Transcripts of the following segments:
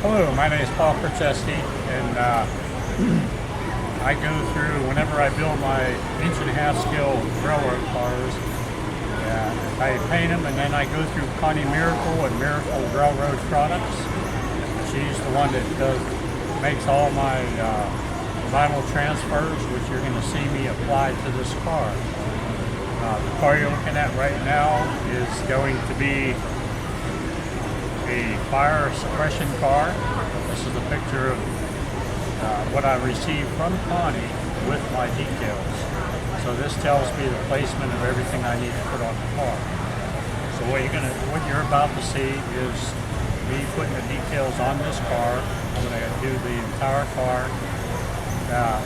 Hello, my name is Paul Karczewski, and I go through, whenever I build my inch-and-a-half scale railroad cars, I paint them, and then I go through Connie Miracle and Miracle Railroad Products. She's the one that makes all my vinyl transfers, which you're going to see me apply to this car. The car you're looking at right now is going to be a fire suppression car. This is a picture of what I received from Connie with my decals. So this tells me the placement of everything I need to put on the car. So what you're about to see is me putting the decals on this car. I'm going to do the entire car.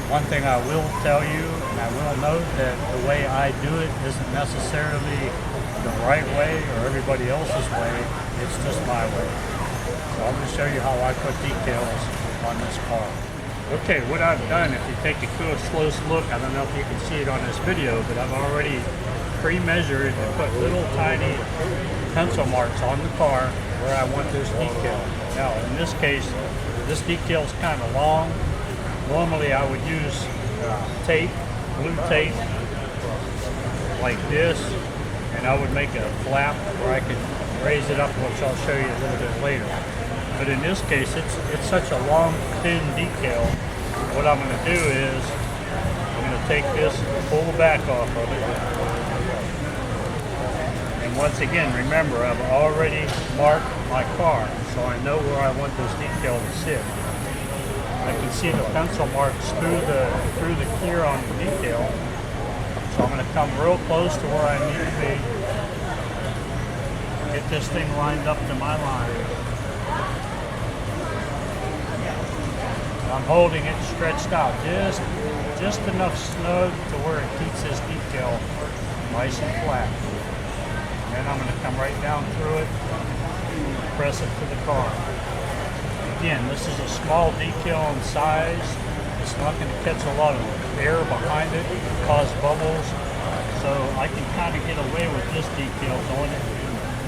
One thing I will tell you, and I will note, that the way I do it isn't necessarily the right way or everybody else's way. It's just my way. So I'm going to show you how I put decals on this car. Okay, what I've done, if you take a close look, I don't know if you can see it on this video, but I've already pre-measured and put little tiny pencil marks on the car where I want this decal. Now, in this case, this decal is kind of long. Normally, I would use tape, blue tape, like this, and I would make a flap where I could raise it up, which I'll show you a little bit later. But in this case, it's such a long, thin decal. What I'm going to do is I'm going to take this, pull the back off of it. And once again, remember, I've already marked my car, so I know where I want this decal to sit. I can see the pencil marks through the clear on the decal. So I'm going to come real close to where I need to be. Get this thing lined up to my line. I'm holding it stretched out just enough snug to where it keeps this decal nice and flat. And then I'm going to come right down through it, press it to the car. Again, this is a small decal in size. It's not going to catch a lot of air behind it, cause bubbles. So I can kind of get away with this decal on it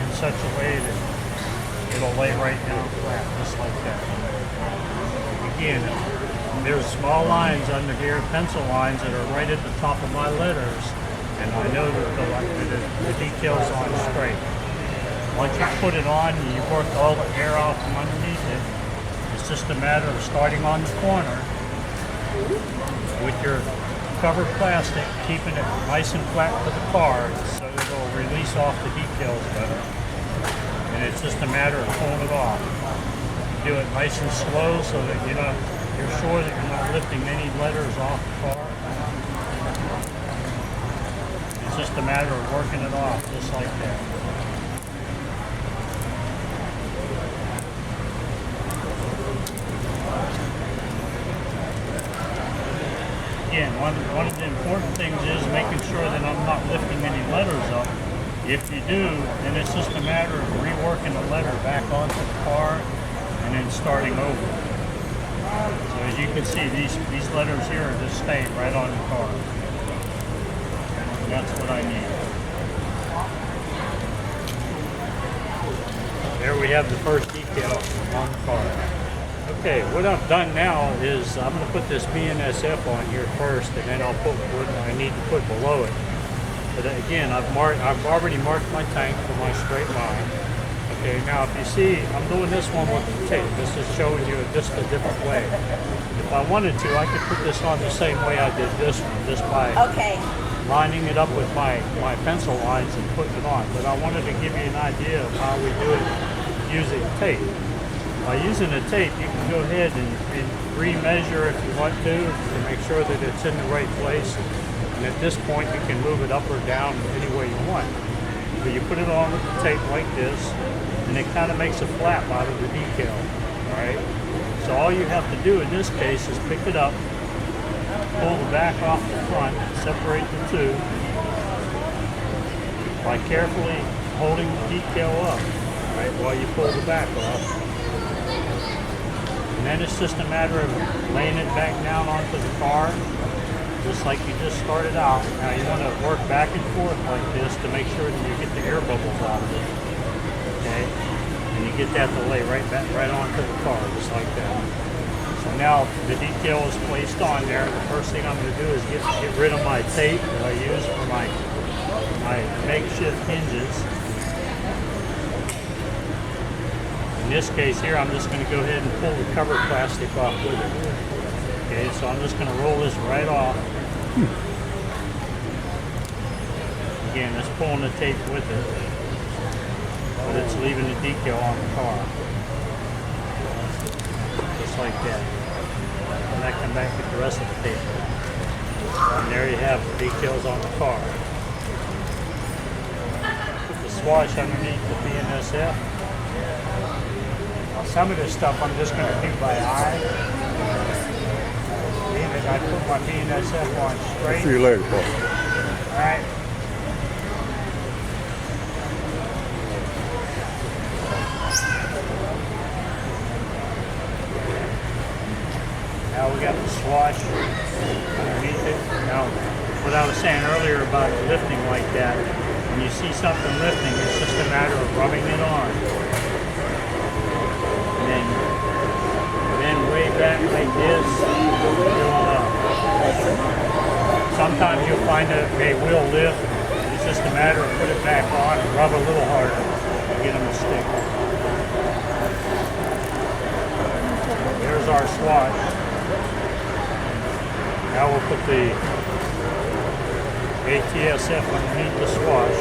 in such a way that it'll lay right down flat, just like that. Again, there's small lines under here, pencil lines that are right at the top of my letters, and I know that the decal's on straight. Once you put it on, you work all the air off from underneath it. It's just a matter of starting on the corner with your covered plastic, keeping it nice and flat to the car so it'll release off the decals better. And it's just a matter of pulling it off. Do it nice and slow so that you're sure that you're not lifting any letters off the car. It's just a matter of working it off just like that. Again, one of the important things is making sure that I'm not lifting any letters up. If you do, then it's just a matter of reworking the letter back onto the car and then starting over. So as you can see, these letters here are just staying right on the car. And that's what I need. There we have the first decal on the car. Okay, what I've done now is I'm going to put this BNSF on here first, and then I'll put what I need to put below it. But again, I've already marked my tank for my straight line. Okay, now if you see, I'm doing this one with the tape. This is showing you just a different way. If I wanted to, I could put this on the same way I did this one, just by lining it up with my pencil lines and putting it on. But I wanted to give you an idea of how we do it using tape. By using the tape, you can go ahead and re-measure if you want to make sure that it's in the right place. And at this point, you can move it up or down any way you want. But you put it on with the tape like this, and it kind of makes a flap out of the decal. All right. So all you have to do in this case is pick it up, pull the back off the front, separate the two by carefully holding the decal up, right, while you pull the back off. And then it's just a matter of laying it back down onto the car, just like you just started out. Now you want to work back and forth like this to make sure that you get the air bubbles out of it. Okay? And you you get that to lay right back right onto the car, just like that. So now the decal is placed on there. The first thing I'm going to do is get rid of my tape that I use for my makeshift hinges. In this case here, I'm just going to go ahead and pull the cover plastic off with it. Okay, so I'm just going to roll this right off. Again, just pulling the tape with it, but it's leaving the decal on the car. Just like that. And I come back with the rest of the tape. And there you have the decals on the car. Put the swatch underneath the BNSF. Now some of this stuff I'm just going to do by eye. Meaning I put my BNSF on straight. See you later, Paul. Alright. Now we got the swatch underneath it. Now, what I was saying earlier about lifting like that, when you see something lifting, it's just a matter of rubbing it on. And then way back like this, sometimes you'll find that they will lift. It's just a matter of put it back on and rub a little harder to get them to stick. There's our swatch. Now we'll put the ATSF underneath the swatch.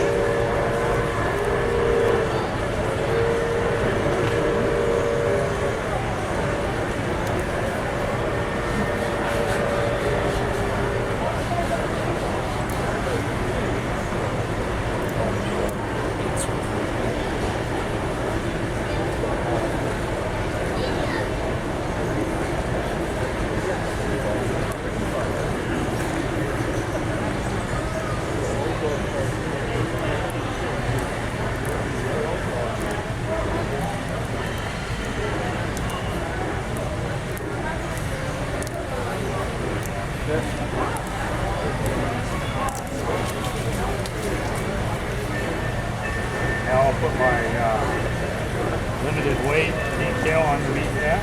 Now I'll put my limited weight decal underneath that.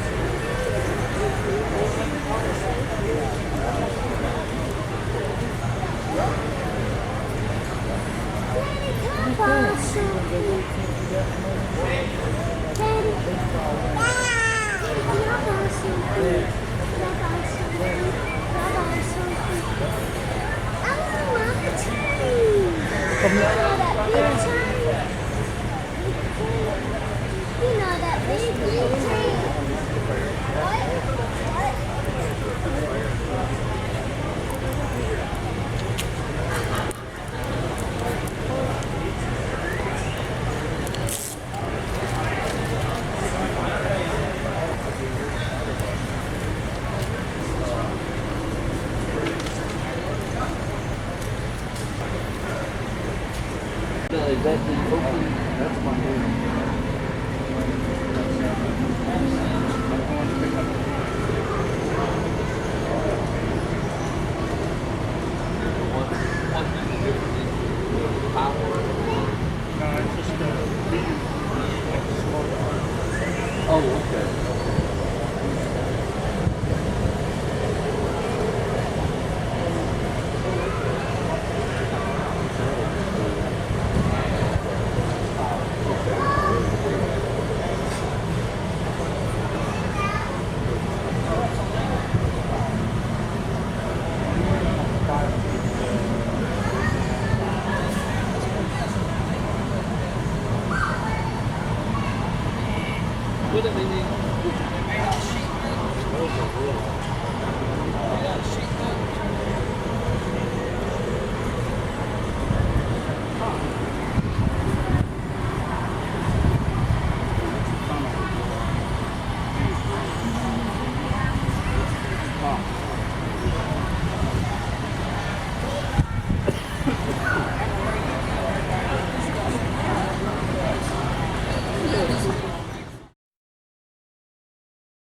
Is that the open? That's my name. No, it's just Oh, okay. Wait a minute.